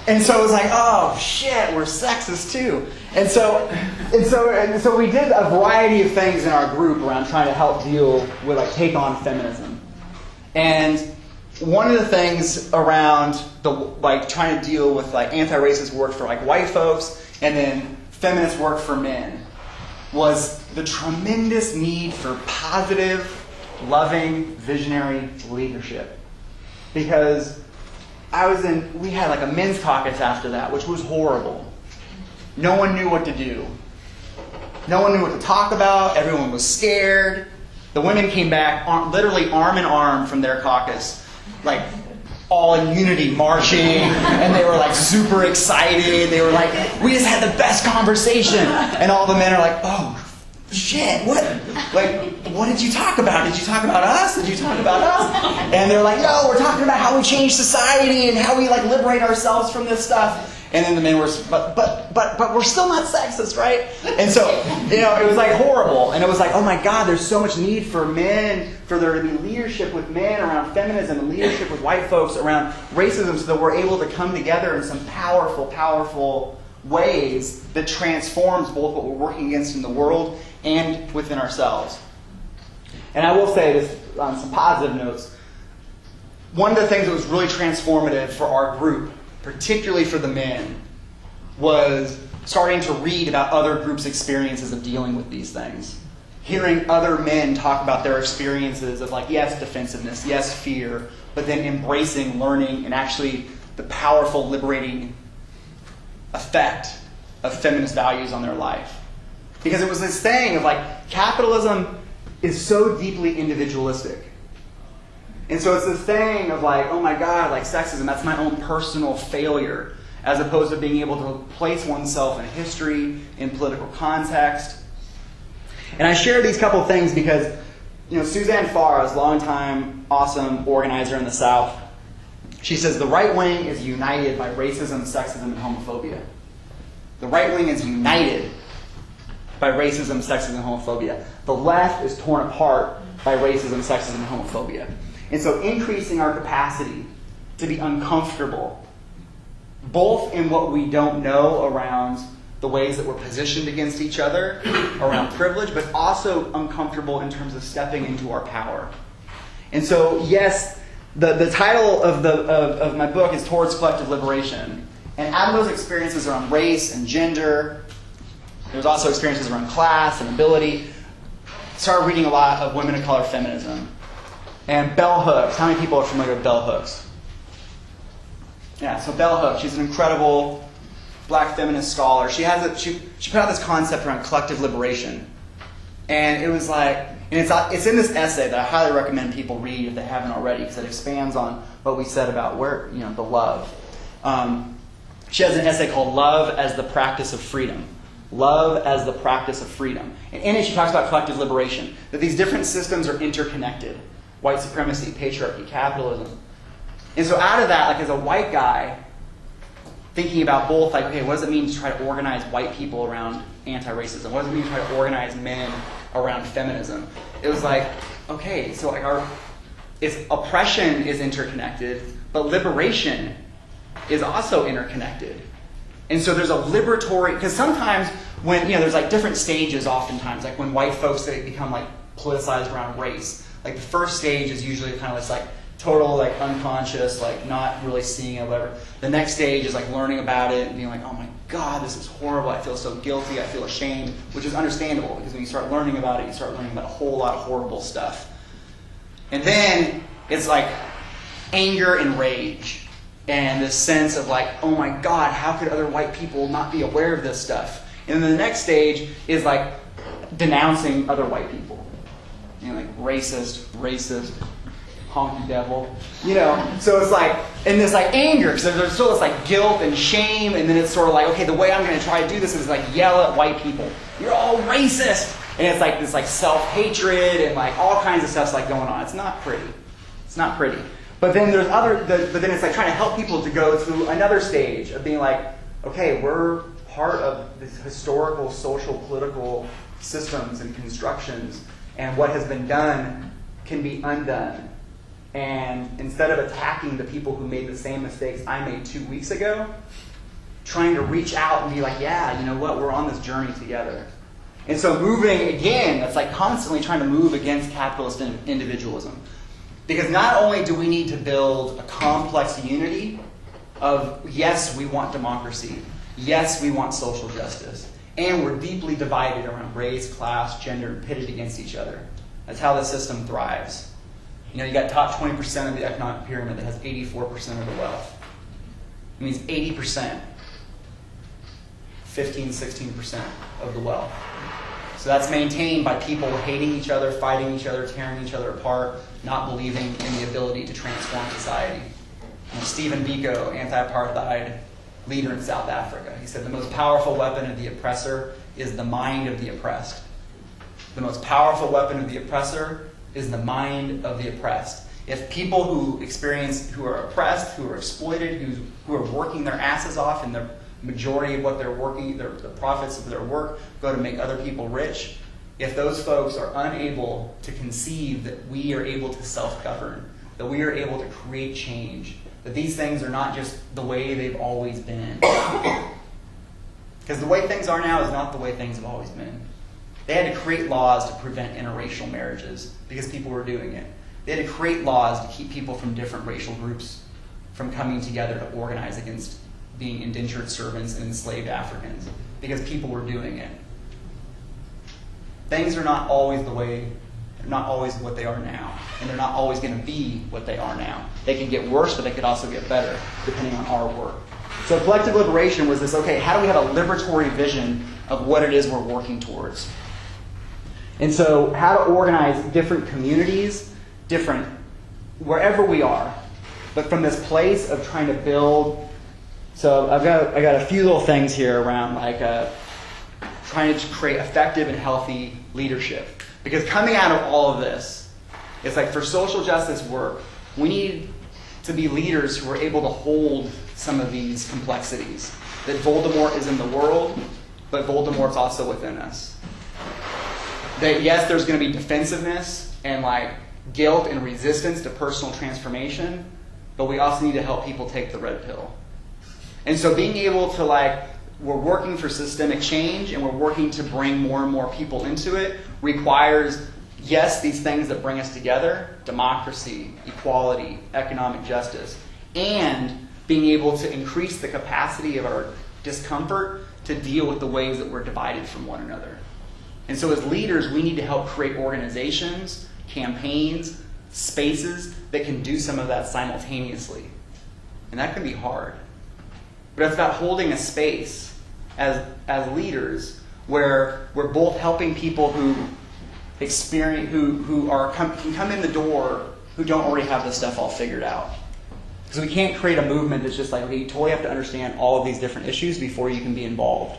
And so it was like, oh shit, we're sexist too. And so we did a variety of things in our group around trying to help deal with like take on feminism. And one of the things around the like trying to deal with like anti-racist work for like white folks and then feminist work for men was the tremendous need for positive, loving, visionary leadership. Because we had like a men's caucus after that, which was horrible. No one knew what to do. No one knew what to talk about. Everyone was scared. The women came back literally arm in arm from their caucus, like all in unity, marching, and they were like super excited. They were like, we just had the best conversation. And all the men are like, oh, shit, what? Like, what did you talk about? Did you talk about us? Did you talk about us? And they're like, no, we're talking about how we change society and how we like liberate ourselves from this stuff. And then the men were, but we're still not sexist, right? And so, it was like horrible. And it was like, oh my God, there's so much need for men, for there to be leadership with men around feminism and leadership with white folks around racism, so that we're able to come together in some powerful, powerful ways that transforms both what we're working against in the world and within ourselves. And I will say this on some positive notes. One of the things that was really transformative for our group, particularly for the men, was starting to read about other groups' experiences of dealing with these things. Hearing other men talk about their experiences of like, yes, defensiveness, yes, fear, but then embracing, learning, and actually the powerful, liberating effect of feminist values on their life. Because it was this thing of like, capitalism is so deeply individualistic. And so it's this thing of like, oh my God, like sexism, that's my own personal failure, as opposed to being able to place oneself in history, in political context. And I share these couple things because, Suzanne Farr's longtime awesome organizer in the South, she says the right wing is united by racism, sexism, and homophobia. The right wing is united by racism, sexism, and homophobia. The left is torn apart by racism, sexism, and homophobia. And so increasing our capacity to be uncomfortable, both in what we don't know around the ways that we're positioned against each other, around privilege, but also uncomfortable in terms of stepping into our power. And so, yes, the title of my book is Towards Collective Liberation. And out of those experiences around race and gender, there's also experiences around class and ability. Started reading a lot of women of color feminism. And bell hooks. How many people are familiar with bell hooks? Yeah, so bell hooks. She's an incredible black feminist scholar. She put out this concept around collective liberation. And it was like, and it's in this essay that I highly recommend people read if they haven't already, because it expands on what we said about the love. She has an essay called Love as the Practice of Freedom. Love as the practice of freedom. And in it she talks about collective liberation, that these different systems are interconnected. White supremacy, patriarchy, capitalism. And so out of that, like as a white guy, thinking about both, like, okay, what does it mean to try to organize white people around anti-racism? What does it mean to try to organize men around feminism? It was like, okay, so like oppression is interconnected, but liberation is also interconnected. And so there's a liberatory, because sometimes when, there's like different stages oftentimes, like when white folks, they become like politicized around race. Like the first stage is usually kind of this like total like unconscious, like not really seeing it, whatever. The next stage is like learning about it and being like, oh my God, this is horrible. I feel so guilty. I feel ashamed, which is understandable because when you start learning about it, you start learning about a whole lot of horrible stuff. And then it's like anger and rage. And this sense of like, oh my God, how could other white people not be aware of this stuff? And then the next stage is like denouncing other white people. Like racist, honky devil. So it's like, and this like anger, because there's still this like guilt and shame, and then it's sort of like, okay, the way I'm going to try to do this is like yell at white people. You're all racist! And it's like this like self-hatred and like all kinds of stuff's like going on. It's not pretty. It's not pretty. But then there's but then it's like trying to help people to go through another stage of being like, okay, we're part of this historical, social, political systems and constructions, and what has been done can be undone. And instead of attacking the people who made the same mistakes I made 2 weeks ago, trying to reach out and be like, yeah, you know what, we're on this journey together. And so moving, again, that's like constantly trying to move against capitalist individualism. Because not only do we need to build a complex unity of, yes, we want democracy, yes, we want social justice, and we're deeply divided around race, class, gender, and pitted against each other. That's how the system thrives. You got top 20% of the economic pyramid that has 84% of the wealth. It means 80%, 15, 16% of the wealth. So that's maintained by people hating each other, fighting each other, tearing each other apart, not believing in the ability to transform society. Stephen Biko, anti-apartheid leader in South Africa, he said the most powerful weapon of the oppressor is the mind of the oppressed. The most powerful weapon of the oppressor is the mind of the oppressed. If people who are oppressed, who are exploited, who are working their asses off, and the majority of what they're working, the profits of their work go to make other people rich, if those folks are unable to conceive that we are able to self-govern, that we are able to create change, that these things are not just the way they've always been. Because the way things are now is not the way things have always been. They had to create laws to prevent interracial marriages because people were doing it. They had to create laws to keep people from different racial groups from coming together to organize against being indentured servants and enslaved Africans because people were doing it. Things are not always what they are now, and they're not always going to be what they are now. They can get worse, but they could also get better, depending on our work. So collective liberation was this, okay, how do we have a liberatory vision of what it is we're working towards? And so how to organize different communities, wherever we are, but from this place of trying to build. So I got a few little things here around like trying to create effective and healthy leadership. Because coming out of all of this, it's like for social justice work, we need to be leaders who are able to hold some of these complexities. That Voldemort is in the world, but Voldemort's also within us. That yes, there's going to be defensiveness and like guilt and resistance to personal transformation, but we also need to help people take the red pill. And so being able to we're working for systemic change and we're working to bring more and more people into it requires yes, these things that bring us together, democracy, equality, economic justice, and being able to increase the capacity of our discomfort to deal with the ways that we're divided from one another. And so as leaders, we need to help create organizations, campaigns, spaces that can do some of that simultaneously. And that can be hard. But it's about holding a space as leaders where we're both helping people who experience, can come in the door who don't already have this stuff all figured out. Because we can't create a movement that's just like, okay, you totally have to understand all of these different issues before you can be involved.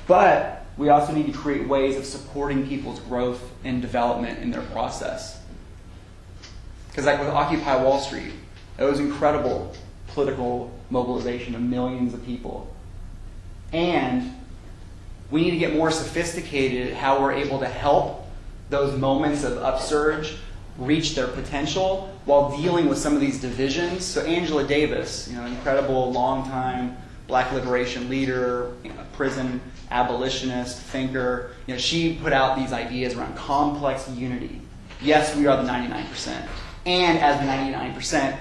But we also need to create ways of supporting people's growth and development in their process. Because like with Occupy Wall Street, it was incredible political mobilization of millions of people. And we need to get more sophisticated at how we're able to help those moments of upsurge reach their potential while dealing with some of these divisions. So Angela Davis, incredible longtime Black liberation leader, prison abolitionist, thinker, she put out these ideas around complex unity. Yes, we are the 99%. And as the 99%,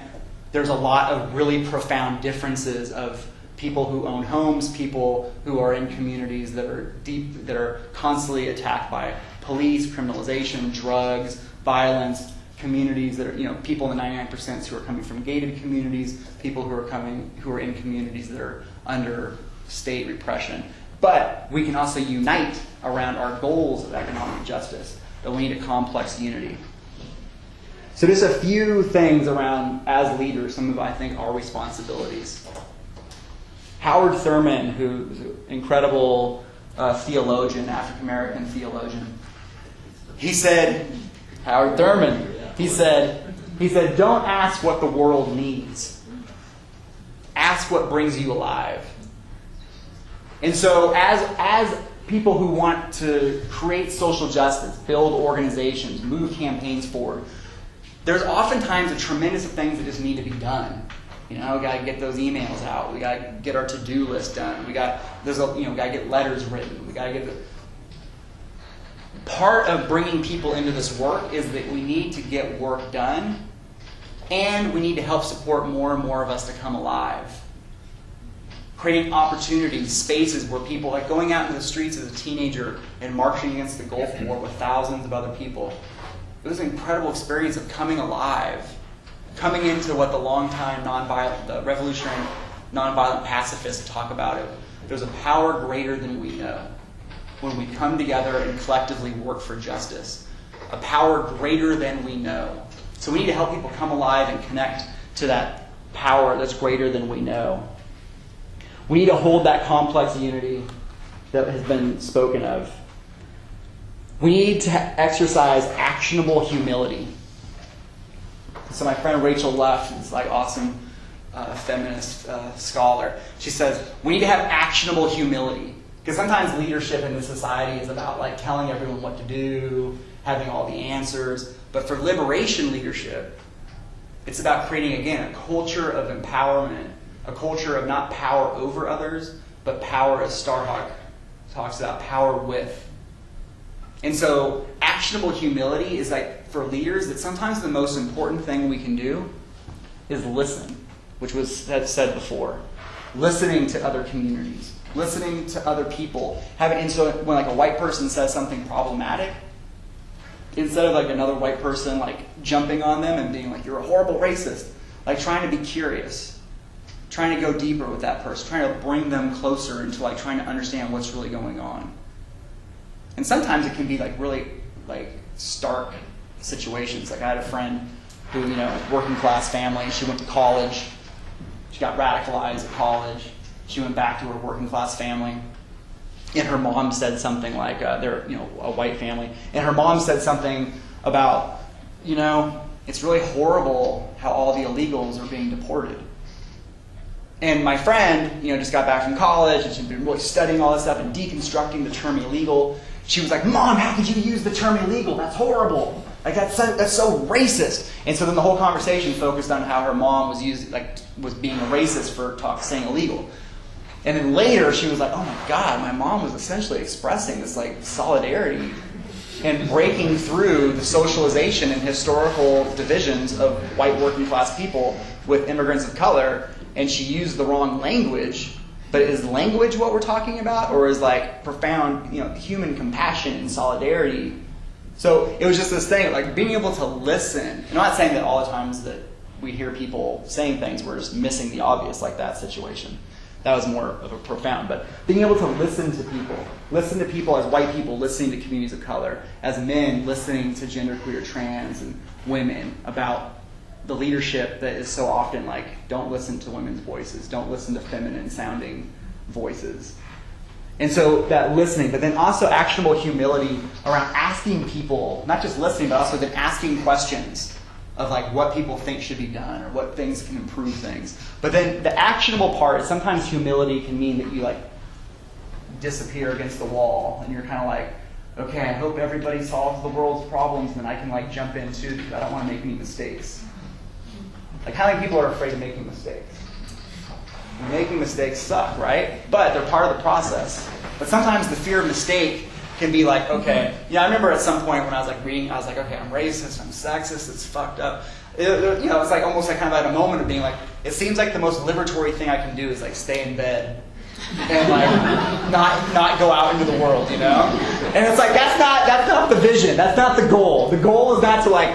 there's a lot of really profound differences of people who own homes, people who are in communities that are constantly attacked by police, criminalization, drugs, violence, communities that are, people in the 99% who are coming from gated communities, people who are in communities that are under state repression. But we can also unite around our goals of economic justice, but we need a complex unity. So just a few things around, as leaders, some of, I think, our responsibilities. Howard Thurman, who's an incredible theologian, African-American theologian, he said, Howard Thurman, he said, don't ask what the world needs. Ask what brings you alive. And so as people who want to create social justice, build organizations, move campaigns forward, there's oftentimes a tremendous of things that just need to be done. We got to get those emails out. We got to get our to-do list done. We got to get letters written. We got to get part of bringing people into this work is that we need to get work done, and we need to help support more and more of us to come alive. Creating opportunities, spaces where people, like going out into the streets as a teenager and marching against the Gulf War with thousands of other people. It was an incredible experience of coming alive, coming into what the longtime the revolutionary nonviolent pacifists talk about it. There's a power greater than we know when we come together and collectively work for justice. A power greater than we know. So we need to help people come alive and connect to that power that's greater than we know. We need to hold that complex unity that has been spoken of. We need to exercise actionable humility. So my friend Rachel Luff, this awesome feminist scholar, she says, we need to have actionable humility. Because sometimes leadership in this society is about telling everyone what to do, having all the answers. But for liberation leadership, it's about creating, again, a culture of empowerment, a culture of not power over others, but power, as Starhawk talks about, power with. And so actionable humility is for leaders that sometimes the most important thing we can do is listen, which was said before. Listening to other communities, listening to other people. And so when a white person says something problematic, instead of another white person jumping on them and being you're a horrible racist, trying to be curious, trying to go deeper with that person, trying to bring them closer into trying to understand what's really going on. And sometimes it can be really stark situations. I had a friend who, working class family, she went to college, she got radicalized at college, she went back to her working class family, and her mom said something they're a white family, and her mom said something about, it's really horrible how all the illegals are being deported. And my friend, just got back from college, and she'd been really studying all this stuff and deconstructing the term illegal. She was like, Mom, how could you use the term illegal? That's horrible. That's so racist. And so then the whole conversation focused on how her mom was being a racist for saying illegal. And then later she was like, oh my God, my mom was essentially expressing this solidarity and breaking through the socialization and historical divisions of white working class people with immigrants of color, and she used the wrong language. But is language what we're talking about, or is like profound, human compassion and solidarity? So it was just this thing, like being able to listen. I'm not saying that all the times that we hear people saying things, we're just missing the obvious, like that situation. That was more of a profound. But being able to listen to people as white people listening to communities of color, as men listening to genderqueer, trans, and women about the leadership that is so often like, don't listen to women's voices, don't listen to feminine sounding voices. And so that listening, but then also actionable humility around asking people, not just listening, but also then asking questions of like what people think should be done or what things can improve things. But then the actionable part is sometimes humility can mean that you like disappear against the wall and you're kind of like, okay, I hope everybody solves the world's problems and then I can like jump in too because I don't want to make any mistakes. Like how many people are afraid of making mistakes? Making mistakes suck, right? But they're part of the process. But sometimes the fear of mistake can be like, okay, I remember at some point when I was like reading, I was like, okay, I'm racist, I'm sexist, it's fucked up. It's like almost like kind of at a moment of being like, it seems like the most liberatory thing I can do is like stay in bed and like not go out into the world, And it's like that's not the vision, that's not the goal. The goal is not to like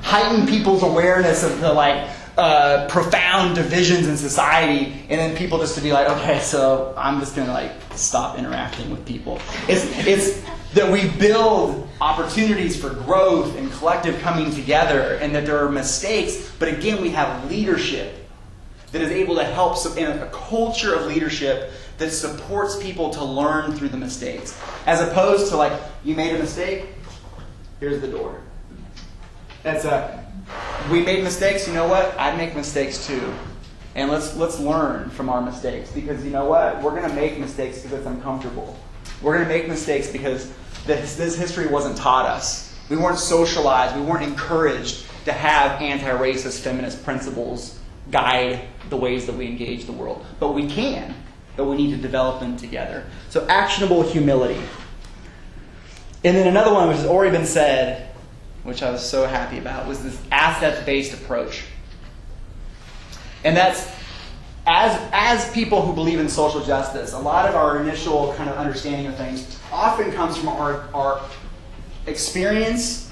heighten people's awareness of the like profound divisions in society, and then people just to be like, okay, so I'm just gonna like stop interacting with people. It's that we build opportunities for growth and collective coming together, and that there are mistakes, but again, we have leadership that is able to help in a culture of leadership that supports people to learn through the mistakes, as opposed to like, you made a mistake, here's the door. We made mistakes, you know what? I'd make mistakes too. And let's learn from our mistakes, because you know what? We're going to make mistakes because it's uncomfortable. We're going to make mistakes because this history wasn't taught us. We weren't socialized. We weren't encouraged to have anti-racist feminist principles guide the ways that we engage the world. But we can. But we need to develop them together. So actionable humility. And then another one, which has already been said, which I was so happy about, was this assets-based approach. And that's, as people who believe in social justice, a lot of our initial kind of understanding of things often comes from our experience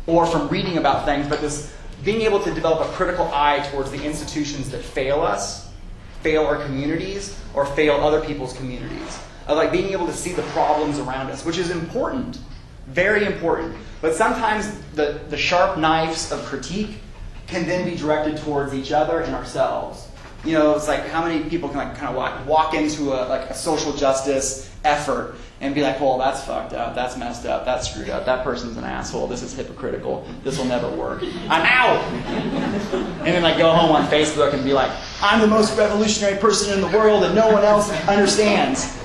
or from reading about things, but this being able to develop a critical eye towards the institutions that fail us, fail our communities, or fail other people's communities. Of like being able to see the problems around us, which is important, very important. But sometimes the sharp knives of critique can then be directed towards each other and ourselves. It's like how many people can like kind of walk into a social justice effort and be like, well, that's fucked up, that's messed up, that's screwed up, that person's an asshole, this is hypocritical, this will never work, I'm out! And then like go home on Facebook and be like, I'm the most revolutionary person in the world and no one else understands,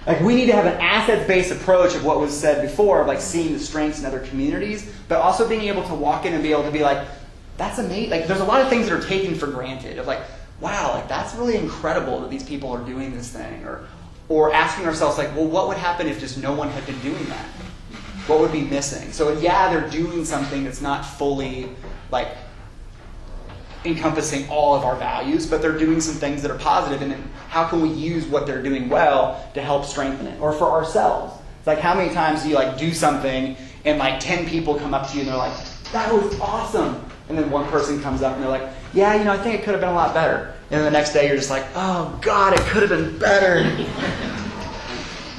Like we need to have an assets-based approach of what was said before, of like seeing the strengths in other communities, but also being able to walk in and be able to be like, that's amazing. Like there's a lot of things that are taken for granted of like, wow, like that's really incredible that these people are doing this thing, or asking ourselves like, well, what would happen if just no one had been doing that? What would be missing? So yeah, they're doing something that's not fully like encompassing all of our values, but they're doing some things that are positive, and then how can we use what they're doing well to help strengthen it? Or for ourselves. It's like how many times do you like do something and like 10 people come up to you and they're like, that was awesome. And then one person comes up and they're like, yeah, I think it could have been a lot better. And then the next day you're just like, oh God, it could have been better.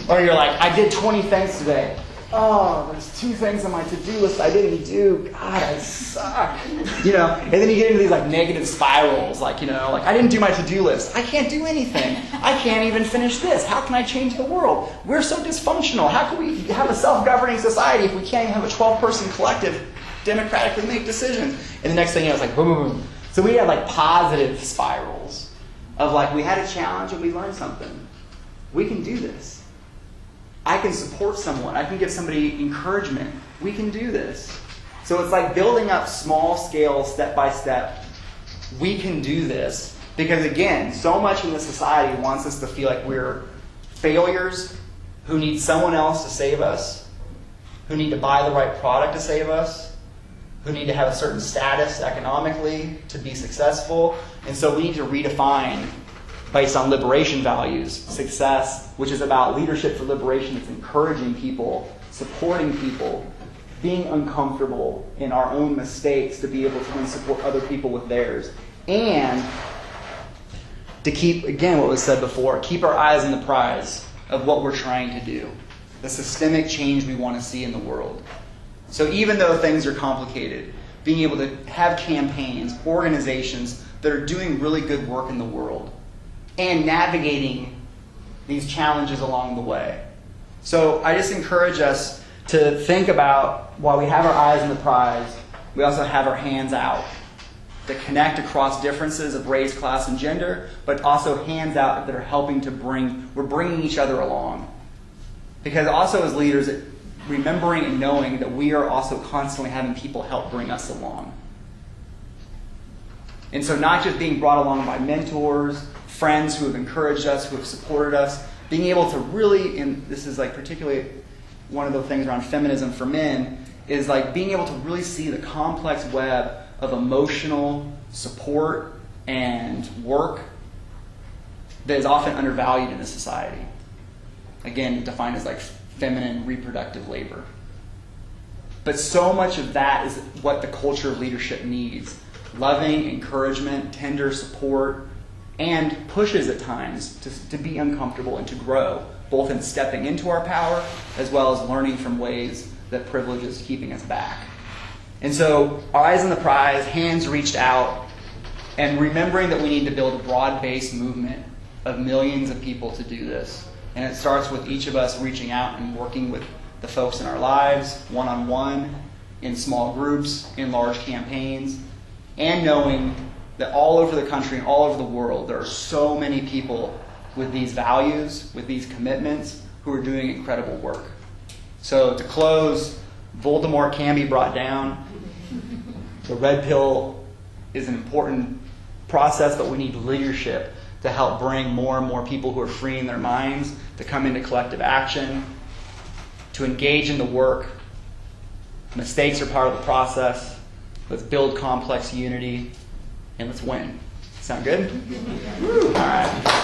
Or you're like, I did 20 things today. Oh, there's 2 things on my to-do list I didn't do. God, I suck. And then you get into these like negative spirals, like I didn't do my to-do list. I can't do anything. I can't even finish this. How can I change the world? We're so dysfunctional. How can we have a self-governing society if we can't even have a 12-person collective democratically make decisions? And the next thing it's like boom, boom, boom. So we have like positive spirals of like we had a challenge and we learned something. We can do this. I can support someone. I can give somebody encouragement. We can do this. So it's like building up small scale, step by step. We can do this. Because again, so much in this society wants us to feel like we're failures who need someone else to save us, who need to buy the right product to save us, who need to have a certain status economically to be successful. And so we need to redefine, based on liberation values, success, which is about leadership for liberation. It's encouraging people, supporting people, being uncomfortable in our own mistakes to be able to then support other people with theirs. And to keep, again, what was said before, keep our eyes on the prize of what we're trying to do, the systemic change we want to see in the world. So even though things are complicated, being able to have campaigns, organizations that are doing really good work in the world and navigating these challenges along the way. So I just encourage us to think about, while we have our eyes on the prize, we also have our hands out to connect across differences of race, class, and gender, but also hands out that are helping to we're bringing each other along. Because also as leaders, remembering and knowing that we are also constantly having people help bring us along. And so not just being brought along by mentors, friends who have encouraged us, who have supported us, being able to really, and this is like particularly one of the things around feminism for men, is like being able to really see the complex web of emotional support and work that is often undervalued in this society. Again, defined as like feminine reproductive labor. But so much of that is what the culture of leadership needs. Loving, encouragement, tender support, and pushes at times to be uncomfortable and to grow, both in stepping into our power as well as learning from ways that privilege is keeping us back. And so, eyes on the prize, hands reached out, and remembering that we need to build a broad-based movement of millions of people to do this. And it starts with each of us reaching out and working with the folks in our lives, one-on-one, in small groups, in large campaigns, and knowing that all over the country and all over the world, there are so many people with these values, with these commitments, who are doing incredible work. So to close, Voldemort can be brought down. The red pill is an important process, but we need leadership to help bring more and more people who are freeing their minds to come into collective action, to engage in the work. Mistakes are part of the process. Let's build complex unity, and let's win. Sound good? All right.